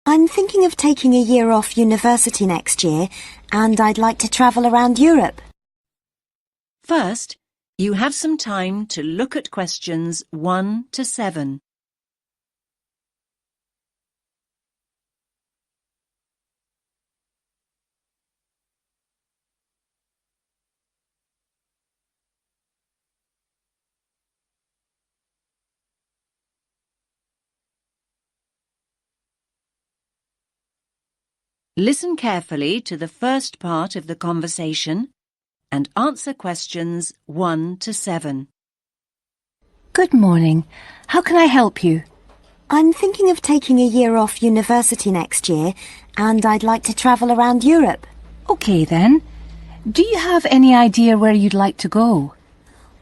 I'm thinking of taking a year off university next year, and I'd like to travel around Europe. First, you have some time to look at questions 1 to 7. Listen carefully to the first part of the conversation and answer questions 1 to 7. Good morning. How can I help you? I'm thinking of taking a year off university next year, and I'd like to travel around Europe. Okay then. Do you have any idea where you'd like to go?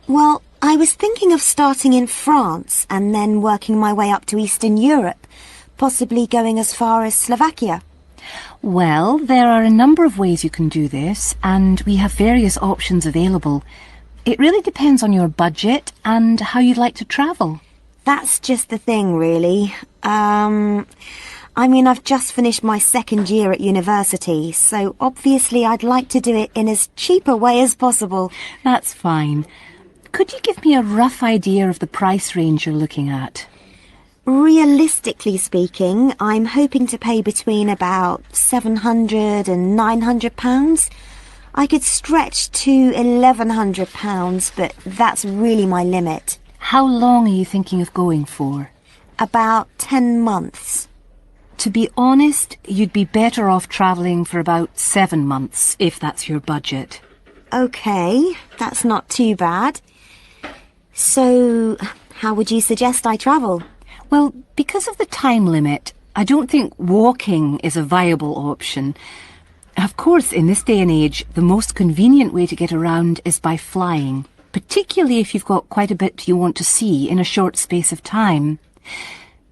Well, I was thinking of starting in France and then working my way up to Eastern Europe, possibly going as far as Slovakia. Well, there are a number of ways you can do this, and we have various options available. It really depends on your budget and how you'd like to travel. That's just the thing, really. I've just finished my second year at university, so obviously I'd like to do it in as cheap a way as possible. That's fine. Could you give me a rough idea of the price range you're looking at? Realistically speaking, I'm hoping to pay between about £700 and £900. I could stretch to £1,100, but that's really my limit. How long are you thinking of going for? About 10 months. To be honest, you'd be better off travelling for about 7 months, if that's your budget. Okay, that's not too bad. So, how would you suggest I travel? Well, because of the time limit, I don't think walking is a viable option. Of course, in this day and age, the most convenient way to get around is by flying, particularly if you've got quite a bit you want to see in a short space of time.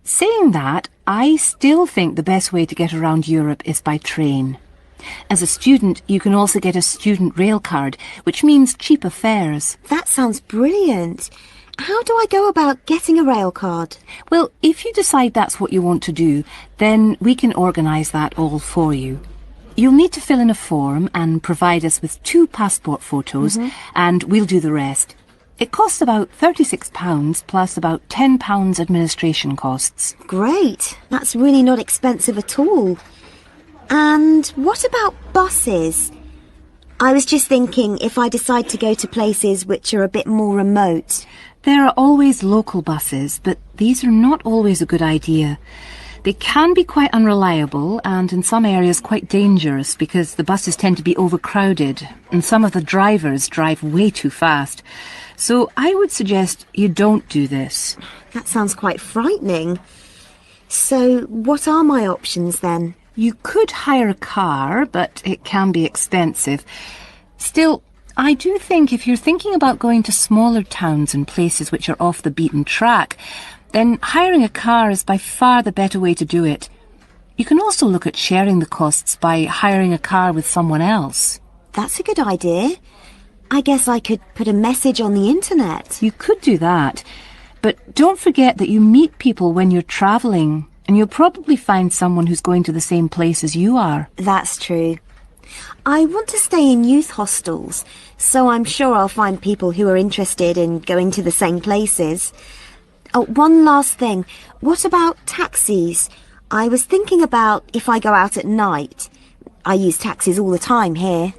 Saying that, I still think the best way to get around Europe is by train. As a student, you can also get a student rail card, which means cheaper fares. That sounds brilliant. How do I go about getting a rail card? Well, if you decide that's what you want to do, then we can organise that all for you. You'll need to fill in a form and provide us with 2 passport photos, and we'll do the rest. It costs about £36 plus about £10 administration costs. Great. That's really not expensive at all. And what about buses? I was just thinking if I decide to go to places which are a bit more remote. There are always local buses, but these are not always a good idea. They can be quite unreliable and in some areas quite dangerous because the buses tend to be overcrowded and some of the drivers drive way too fast. So I would suggest you don't do this. That sounds quite frightening. So what are my options then? You could hire a car, but it can be expensive. Still, I do think if you're thinking about going to smaller towns and places which are off the beaten track, then hiring a car is by far the better way to do it. You can also look at sharing the costs by hiring a car with someone else. That's a good idea. I guess I could put a message on the internet. You could do that, but don't forget that you meet people when you're travelling, and you'll probably find someone who's going to the same place as you are. That's true. I want to stay in youth hostels, so I'm sure I'll find people who are interested in going to the same places. Oh, one last thing. What about taxis? I was thinking about if I go out at night. I use taxis all the time here.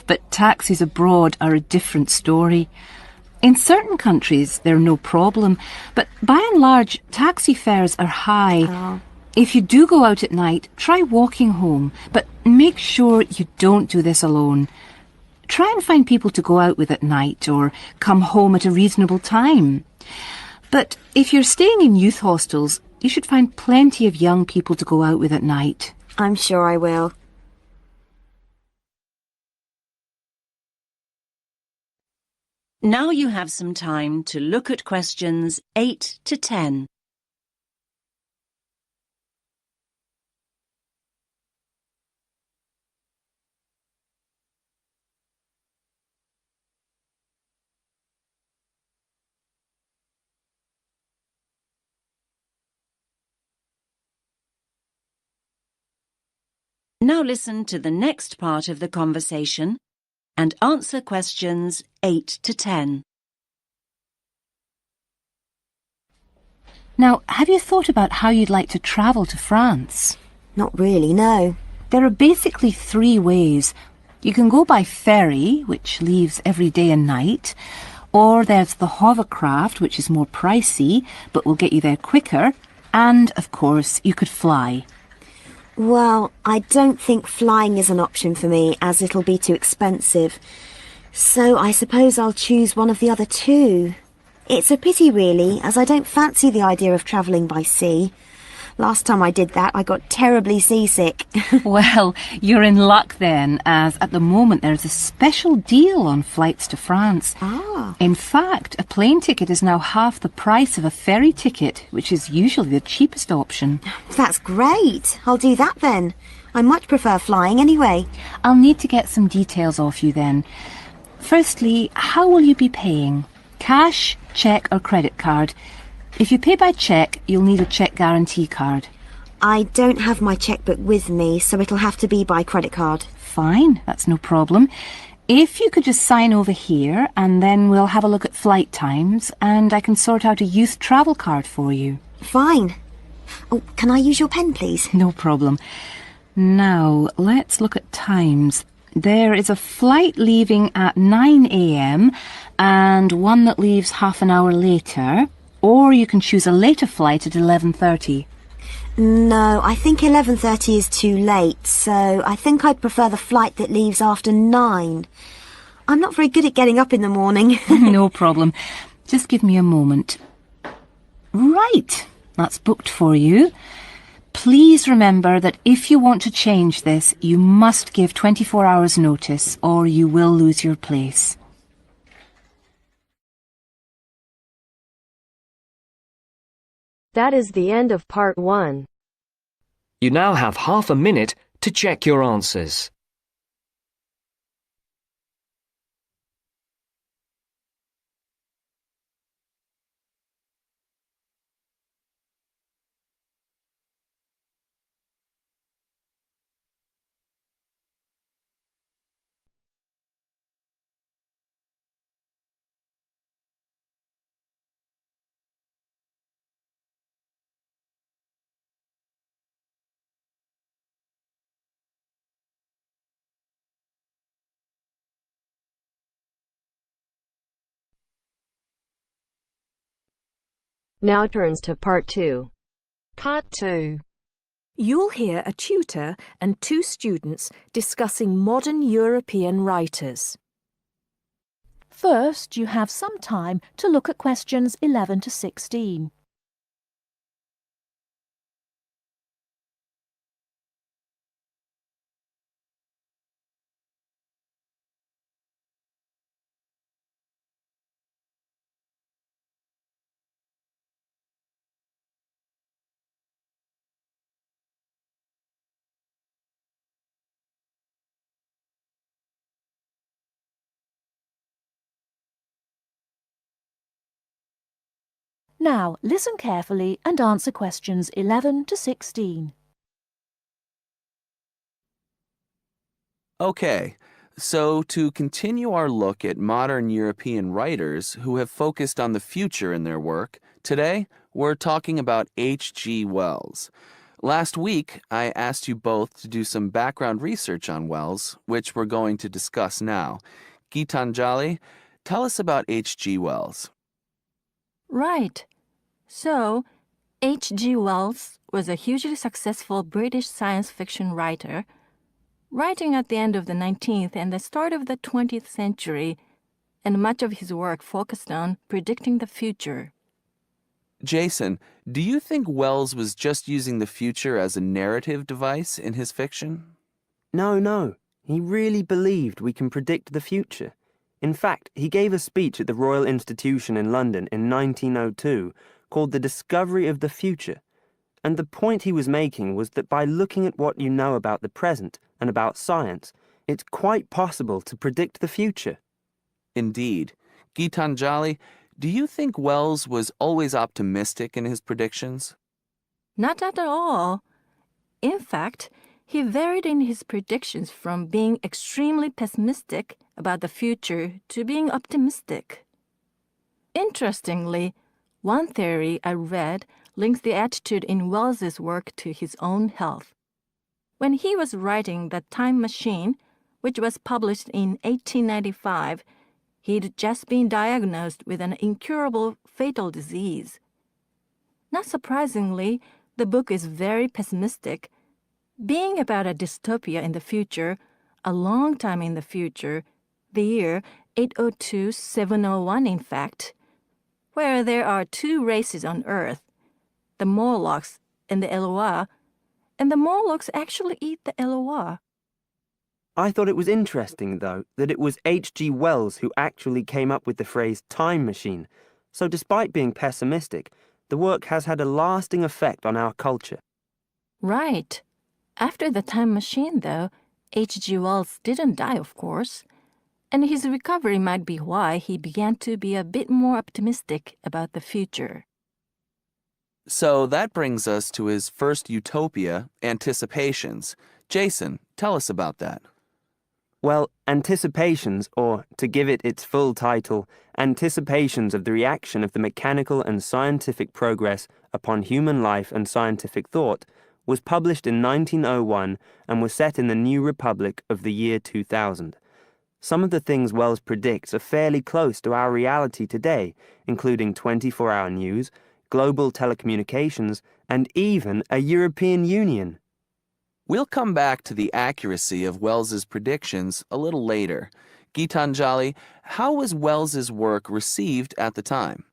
But taxis abroad are a different story. In certain countries, they're no problem, but by and large, taxi fares are high. Oh. If you do go out at night, try walking home, but make sure you don't do this alone. Try and find people to go out with at night or come home at a reasonable time. But if you're staying in youth hostels, you should find plenty of young people to go out with at night. I'm sure I will. Now you have some time to look at questions 8 to 10. Now listen to the next part of the conversation and answer questions 8 to 10. Now, have you thought about how you'd like to travel to France? Not really, no. There are basically 3 ways. You can go by ferry, which leaves every day and night, or there's the hovercraft, which is more pricey, but will get you there quicker, and, of course, you could fly. Well, I don't think flying is an option for me, as it'll be too expensive. So I suppose I'll choose one of the other 2. It's a pity, really, as I don't fancy the idea of travelling by sea. Last time I did that, I got terribly seasick. Well, you're in luck then, as at the moment there's a special deal on flights to France. Ah. In fact, a plane ticket is now half the price of a ferry ticket, which is usually the cheapest option. That's great. I'll do that then. I much prefer flying anyway. I'll need to get some details off you then. Firstly, how will you be paying? Cash, cheque or credit card? If you pay by cheque, you'll need a cheque guarantee card. I don't have my chequebook with me, so it'll have to be by credit card. Fine, that's no problem. If you could just sign over here, and then we'll have a look at flight times, and I can sort out a youth travel card for you. Fine. Oh, can I use your pen, please? No problem. Now, let's look at times. There is a flight leaving at 9 a.m. and one that leaves half an hour later, or you can choose a later flight at 11:30. No, I think 11:30 is too late, so I think I'd prefer the flight that leaves after 9. I'm not very good at getting up in the morning. No problem. Just give me a moment. Right, that's booked for you. Please remember that if you want to change this, you must give 24 hours notice or you will lose your place. That is the end of part 1. You now have half a minute to check your answers. Now turns to part 2. Part 2. You'll hear a tutor and 2 students discussing modern European writers. First, you have some time to look at questions 11 to 16. Now, listen carefully and answer questions 11 to 16. Okay, so to continue our look at modern European writers who have focused on the future in their work, today we're talking about H.G. Wells. Last week, I asked you both to do some background research on Wells, which we're going to discuss now. Gitanjali, tell us about H.G. Wells. Right. So, H.G. Wells was a hugely successful British science fiction writer, writing at the end of the 19th and the start of the 20th century, and much of his work focused on predicting the future. Jason, do you think Wells was just using the future as a narrative device in his fiction? No. He really believed we can predict the future. In fact, he gave a speech at the Royal Institution in London in 1902 called The Discovery of the Future. And the point he was making was that by looking at what you know about the present and about science, it's quite possible to predict the future. Indeed. Gitanjali, do you think Wells was always optimistic in his predictions? Not at all. In fact, he varied in his predictions from being extremely pessimistic about the future to being optimistic. Interestingly, one theory I read links the attitude in Wells's work to his own health. When he was writing The Time Machine, which was published in 1895, he'd just been diagnosed with an incurable fatal disease. Not surprisingly, the book is very pessimistic, being about a dystopia in the future, a long time in the future, the year 802-701 in fact, where there are two races on Earth, the Morlocks and the Eloi, and the Morlocks actually eat the Eloi. I thought it was interesting, though, that it was H.G. Wells who actually came up with the phrase time machine. So despite being pessimistic, the work has had a lasting effect on our culture. Right. After The Time Machine, though, H.G. Wells didn't die, of course, and his recovery might be why he began to be a bit more optimistic about the future. So that brings us to his first utopia, Anticipations. Jason, tell us about that. Well, Anticipations, or to give it its full title, Anticipations of the Reaction of the Mechanical and Scientific Progress upon Human Life and Scientific Thought, was published in 1901 and was set in the New Republic of the year 2000. Some of the things Wells predicts are fairly close to our reality today, including 24-hour news, global telecommunications, and even a European Union. We'll come back to the accuracy of Wells's predictions a little later. Gitanjali, how was Wells's work received at the time?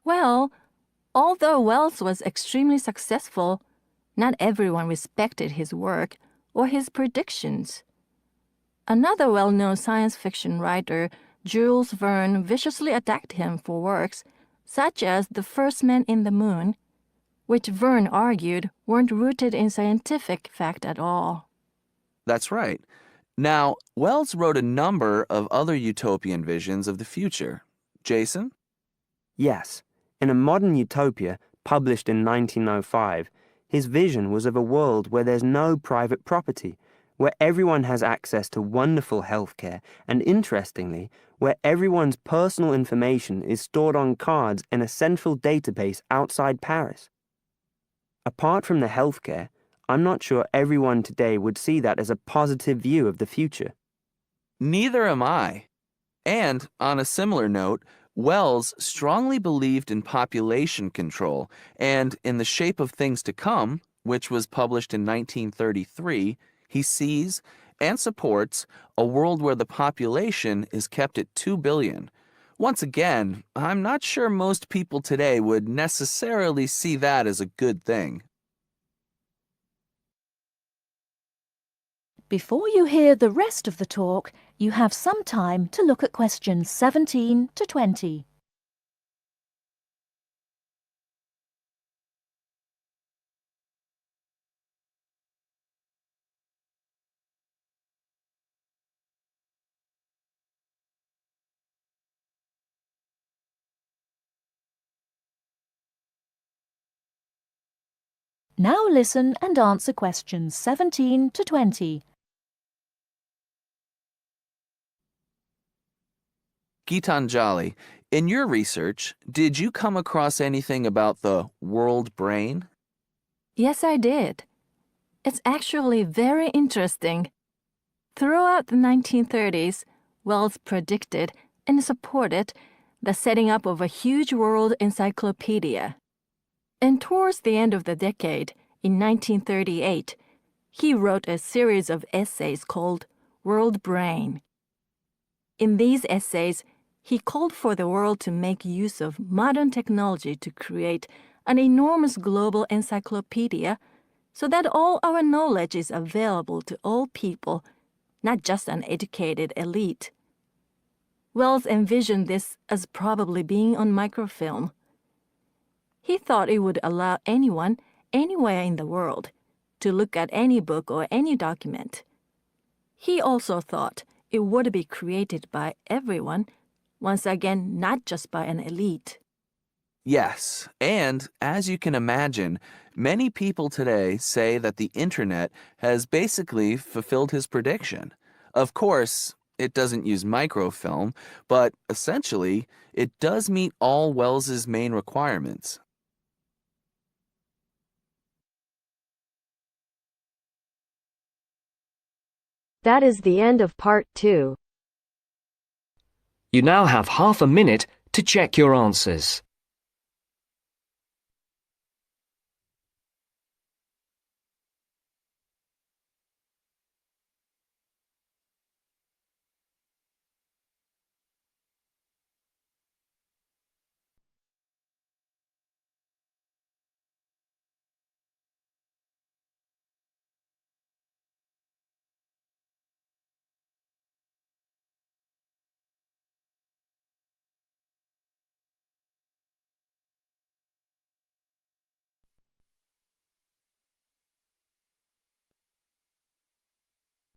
Well, although Wells was extremely successful, not everyone respected his work or his predictions. Another well-known science fiction writer, Jules Verne, viciously attacked him for works such as The First Man in the Moon, which Verne argued weren't rooted in scientific fact at all. That's right. Now, Wells wrote a number of other utopian visions of the future. Jason? Yes, in A Modern Utopia, published in 1905, his vision was of a world where there's no private property, where everyone has access to wonderful healthcare, and interestingly, where everyone's personal information is stored on cards in a central database outside Paris. Apart from the healthcare, I'm not sure everyone today would see that as a positive view of the future. Neither am I. And, on a similar note, Wells strongly believed in population control and in The Shape of Things to Come, which was published in 1933, he sees and supports a world where the population is kept at 2 billion. Once again, I'm not sure most people today would necessarily see that as a good thing. Before you hear the rest of the talk, you have some time to look at questions 17 to 20. Now listen and answer questions 17 to 20. Gitanjali, in your research, did you come across anything about the world brain? Yes, I did. It's actually very interesting. Throughout the 1930s, Wells predicted and supported the setting up of a huge world encyclopedia. And towards the end of the decade, in 1938, he wrote a series of essays called World Brain. In these essays, he called for the world to make use of modern technology to create an enormous global encyclopedia so that all our knowledge is available to all people, not just an educated elite. Wells envisioned this as probably being on microfilm. He thought it would allow anyone, anywhere in the world, to look at any book or any document. He also thought it would be created by everyone, once again not just by an elite. Yes, and as you can imagine, many people today say that the internet has basically fulfilled his prediction. Of course, it doesn't use microfilm, but essentially, it does meet all Wells's main requirements. That is the end of part 2. You now have half a minute to check your answers.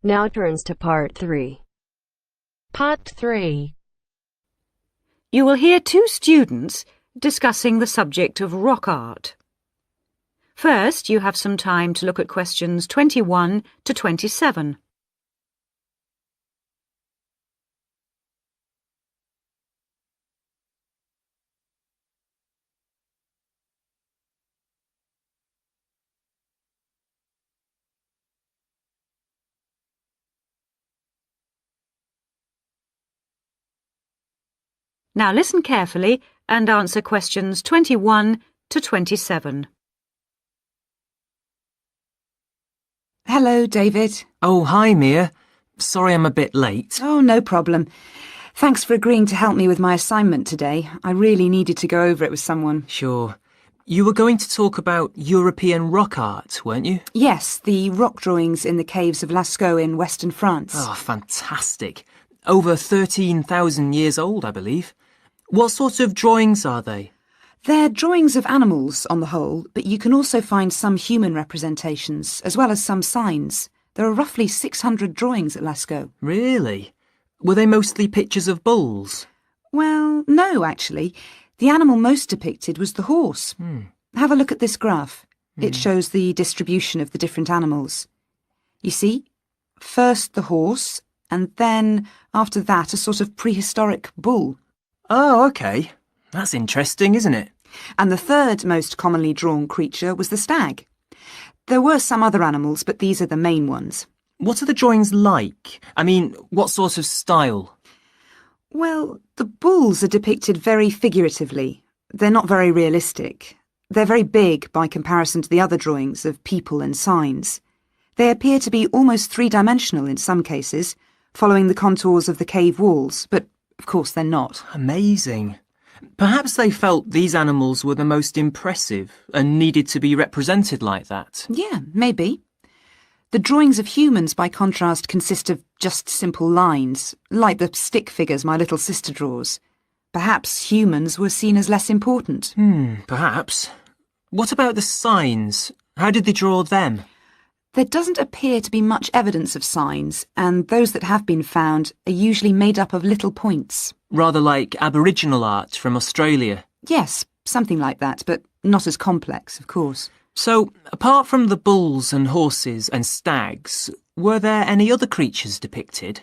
Now turns to part 3. Part 3. You will hear two students discussing the subject of rock art. First, you have some time to look at questions 21 to 27. Now listen carefully and answer questions 21 to 27. Hello, David. Oh, hi, Mia. Sorry I'm a bit late. Oh, no problem. Thanks for agreeing to help me with my assignment today. I really needed to go over it with someone. Sure. You were going to talk about European rock art, weren't you? Yes, the rock drawings in the caves of Lascaux in western France. Oh, fantastic. Over 13,000 years old, I believe. What sort of drawings are they? They're drawings of animals on the whole, but you can also find some human representations, as well as some signs. There are roughly 600 drawings at Lascaux. Really? Were they mostly pictures of bulls? Well, no, actually. The animal most depicted was the horse. Have a look at this graph. It shows the distribution of the different animals. You see, first the horse, and then, after that, a sort of prehistoric bull. Oh, OK. That's interesting, isn't it? And the third most commonly drawn creature was the stag. There were some other animals, but these are the main ones. What are the drawings like? I mean, what sort of style? Well, the bulls are depicted very figuratively. They're not very realistic. They're very big by comparison to the other drawings of people and signs. They appear to be almost three-dimensional in some cases, following the contours of the cave walls, but of course they're not. Amazing. Perhaps they felt these animals were the most impressive and needed to be represented like that. Yeah, maybe. The drawings of humans, by contrast, consist of just simple lines, like the stick figures my little sister draws. Perhaps humans were seen as less important. Perhaps. What about the signs? How did they draw them? There doesn't appear to be much evidence of signs, and those that have been found are usually made up of little points. Rather like Aboriginal art from Australia. Yes, something like that, but not as complex, of course. So, apart from the bulls and horses and stags, were there any other creatures depicted?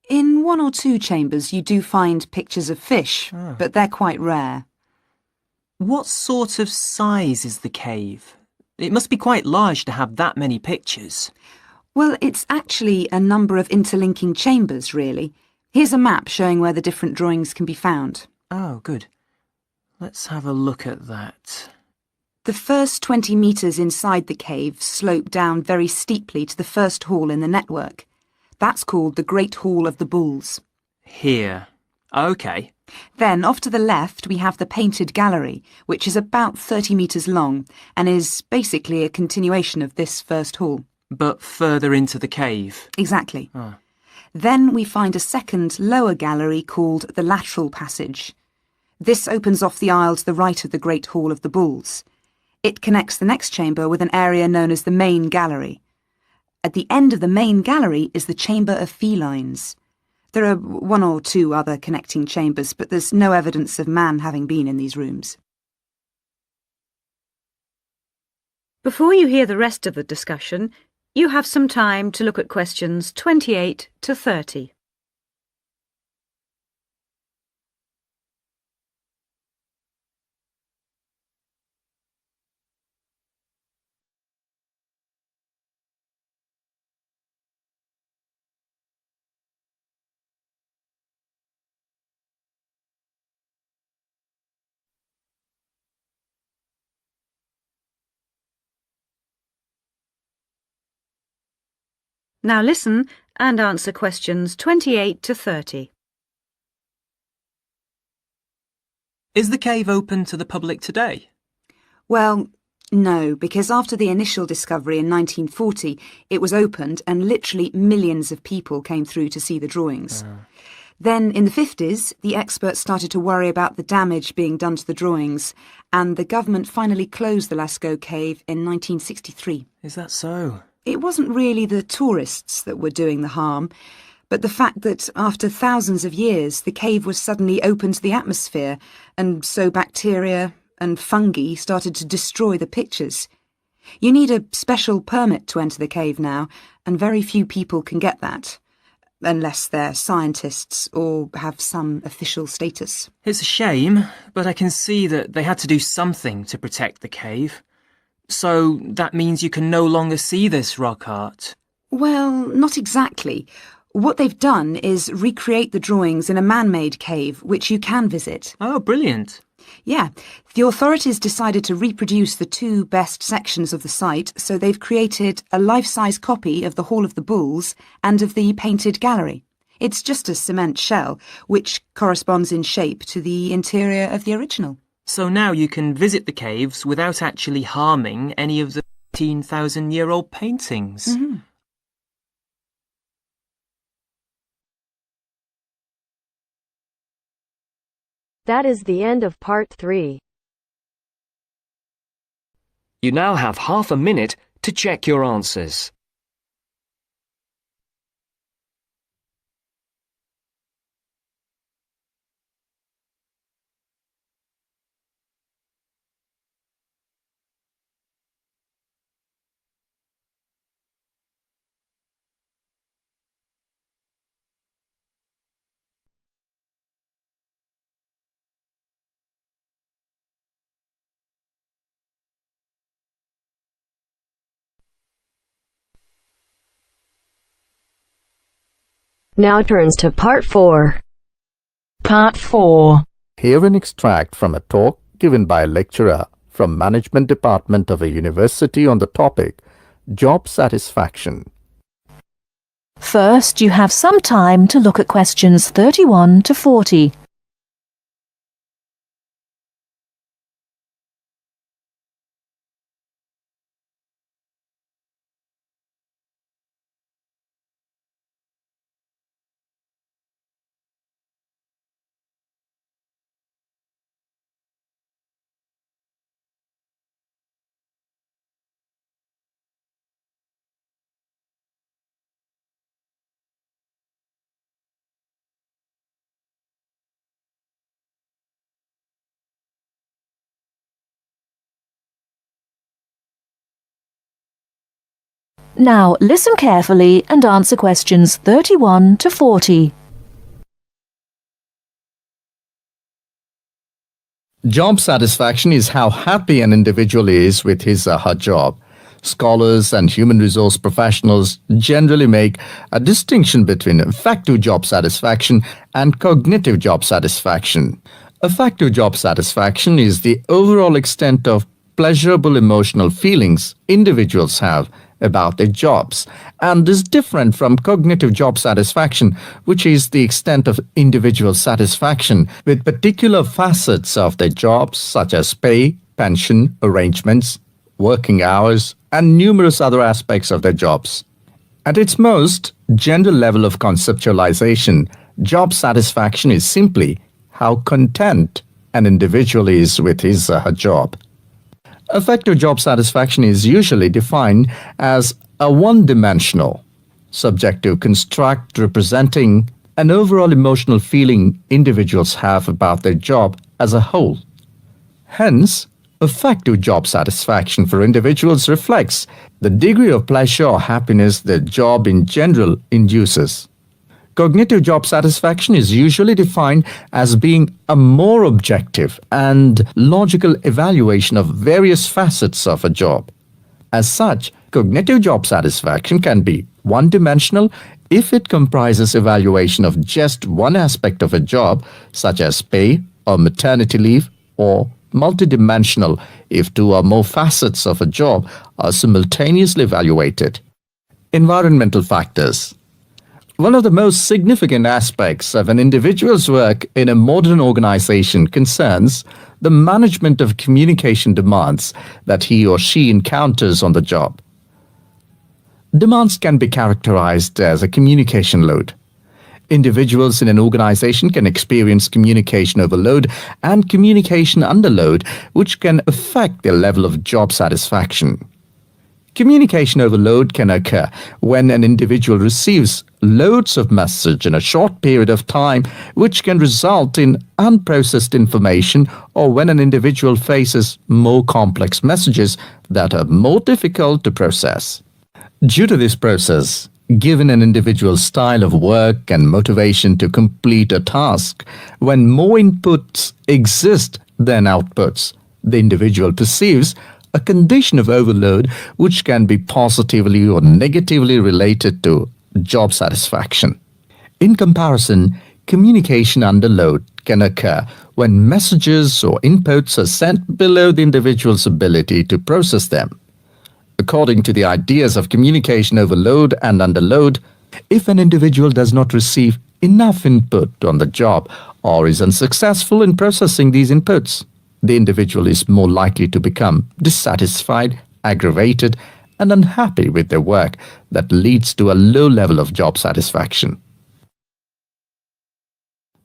In one or two chambers you do find pictures of fish, but they're quite rare. What sort of size is the cave? It must be quite large to have that many pictures. Well, it's actually a number of interlinking chambers, really. Here's a map showing where the different drawings can be found. Oh, good. Let's have a look at that. The first 20 metres inside the cave slope down very steeply to the first hall in the network. That's called the Great Hall of the Bulls. Here. OK. Then, off to the left, we have the Painted Gallery, which is about 30 metres long and is basically a continuation of this first hall. But further into the cave. Exactly. Then we find a second, lower gallery called the Lateral Passage. This opens off the aisle to the right of the Great Hall of the Bulls. It connects the next chamber with an area known as the Main Gallery. At the end of the Main Gallery is the Chamber of Felines. There are one or two other connecting chambers, but there's no evidence of man having been in these rooms. Before you hear the rest of the discussion, you have some time to look at questions 28 to 30. Now listen and answer questions 28 to 30. Is the cave open to the public today? Well, no, because after the initial discovery in 1940, it was opened and literally millions of people came through to see the drawings. Then, in the 50s, the experts started to worry about the damage being done to the drawings, and the government finally closed the Lascaux cave in 1963. Is that so? It wasn't really the tourists that were doing the harm, but the fact that after thousands of years, the cave was suddenly open to the atmosphere, and so bacteria and fungi started to destroy the pictures. You need a special permit to enter the cave now, and very few people can get that, unless they're scientists or have some official status. It's a shame, but I can see that they had to do something to protect the cave. So that means you can no longer see this rock art? Well, not exactly. What they've done is recreate the drawings in a man-made cave, which you can visit. Oh, brilliant. Yeah, the authorities decided to reproduce the two best sections of the site, so they've created a life-size copy of the Hall of the Bulls and of the painted gallery. It's just a cement shell, which corresponds in shape to the interior of the original. So now you can visit the caves without actually harming any of the 15,000-year-old paintings. Mm-hmm. That is the end of part 3. You now have half a minute to check your answers. Now turns to part 4. Part 4. Hear an extract from a talk given by a lecturer from Management Department of a university on the topic Job Satisfaction. First, you have some time to look at questions 31 to 40. Now listen carefully and answer questions 31 to 40. Job satisfaction is how happy an individual is with his or her job. Scholars and human resource professionals generally make a distinction between affective job satisfaction and cognitive job satisfaction. Affective job satisfaction is the overall extent of pleasurable emotional feelings individuals have about their jobs, and is different from cognitive job satisfaction, which is the extent of individual satisfaction with particular facets of their jobs, such as pay, pension, arrangements, working hours, and numerous other aspects of their jobs. At its most general level of conceptualization, job satisfaction is simply how content an individual is with his or her job. Affective job satisfaction is usually defined as a one-dimensional, subjective construct representing an overall emotional feeling individuals have about their job as a whole. Hence, Effective job satisfaction for individuals reflects the degree of pleasure or happiness their job in general induces. Cognitive job satisfaction is usually defined as being a more objective and logical evaluation of various facets of a job. As such, cognitive job satisfaction can be one-dimensional if it comprises evaluation of just one aspect of a job, such as pay or maternity leave, or multidimensional if two or more facets of a job are simultaneously evaluated. Environmental factors. One of the most significant aspects of an individual's work in a modern organization concerns the management of communication demands that he or she encounters on the job. Demands can be characterized as a communication load. Individuals in an organization can experience communication overload and communication underload, which can affect their level of job satisfaction. Communication overload can occur when an individual receives loads of message in a short period of time, which can result in unprocessed information, or when an individual faces more complex messages that are more difficult to process. Due to this process, given an individual's style of work and motivation to complete a task, when more inputs exist than outputs, the individual perceives a condition of overload which can be positively or negatively related to job satisfaction. In comparison, communication underload can occur when messages or inputs are sent below the individual's ability to process them. According to the ideas of communication overload and underload, if an individual does not receive enough input on the job or is unsuccessful in processing these inputs, the individual is more likely to become dissatisfied, aggravated, and unhappy with their work that leads to a low level of job satisfaction.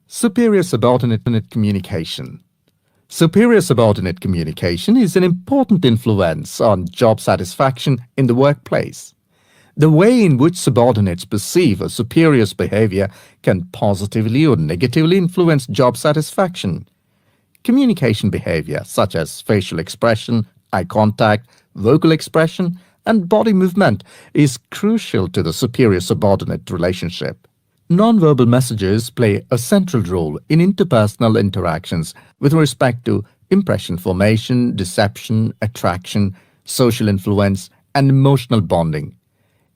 Superior subordinate communication. Superior subordinate communication is an important influence on job satisfaction in the workplace. The way in which subordinates perceive a superior's behavior can positively or negatively influence job satisfaction. Communication behavior, such as facial expression, eye contact, vocal expression, and body movement, is crucial to the superior-subordinate relationship. Nonverbal messages play a central role in interpersonal interactions with respect to impression formation, deception, attraction, social influence, and emotional bonding.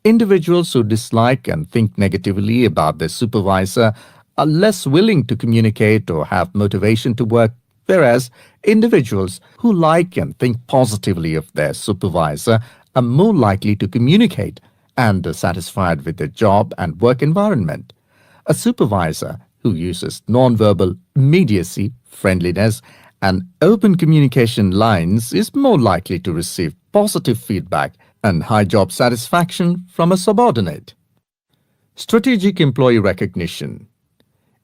Individuals who dislike and think negatively about their supervisor are less willing to communicate or have motivation to work, whereas individuals who like and think positively of their supervisor are more likely to communicate and are satisfied with their job and work environment. A supervisor who uses nonverbal immediacy, friendliness, and open communication lines is more likely to receive positive feedback and high job satisfaction from a subordinate. Strategic employee recognition.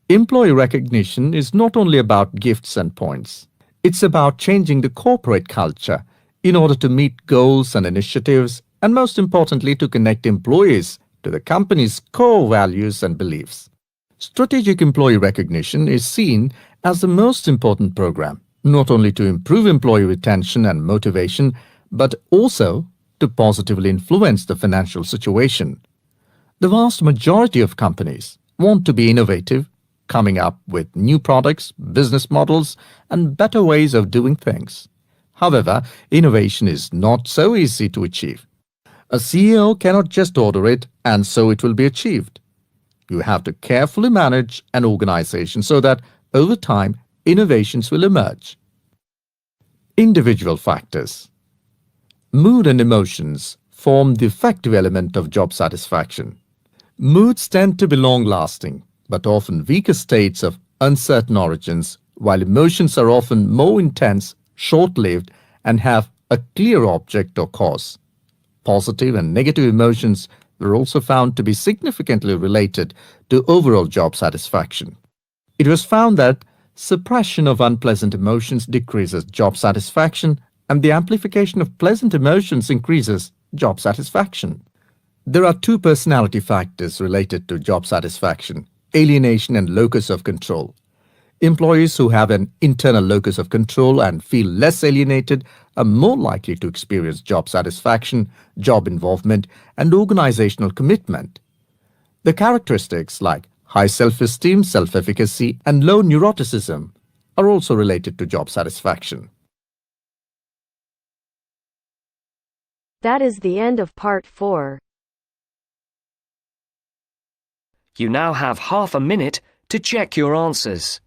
Employee recognition is not only about gifts and points. It's about changing the corporate culture in order to meet goals and initiatives, and most importantly, to connect employees to the company's core values and beliefs. Strategic employee recognition is seen as the most important program, not only to improve employee retention and motivation, but also to positively influence the financial situation. The vast majority of companies want to be innovative, coming up with new products, business models, and better ways of doing things. However, innovation is not so easy to achieve. A CEO cannot just order it and so it will be achieved. You have to carefully manage an organization so that, over time, innovations will emerge. Individual factors. Mood and emotions form the effective element of job satisfaction. Moods tend to be long-lasting, but often weaker states of uncertain origins, while emotions are often more intense, short-lived, and have a clear object or cause. Positive and negative emotions were also found to be significantly related to overall job satisfaction. It was found that suppression of unpleasant emotions decreases job satisfaction, and the amplification of pleasant emotions increases job satisfaction. There are two personality factors related to job satisfaction: alienation and locus of control. Employees who have an internal locus of control and feel less alienated are more likely to experience job satisfaction, job involvement, and organizational commitment. The characteristics like high self-esteem, self-efficacy, and low neuroticism are also related to job satisfaction. That is the end of part 4. You now have half a minute to check your answers.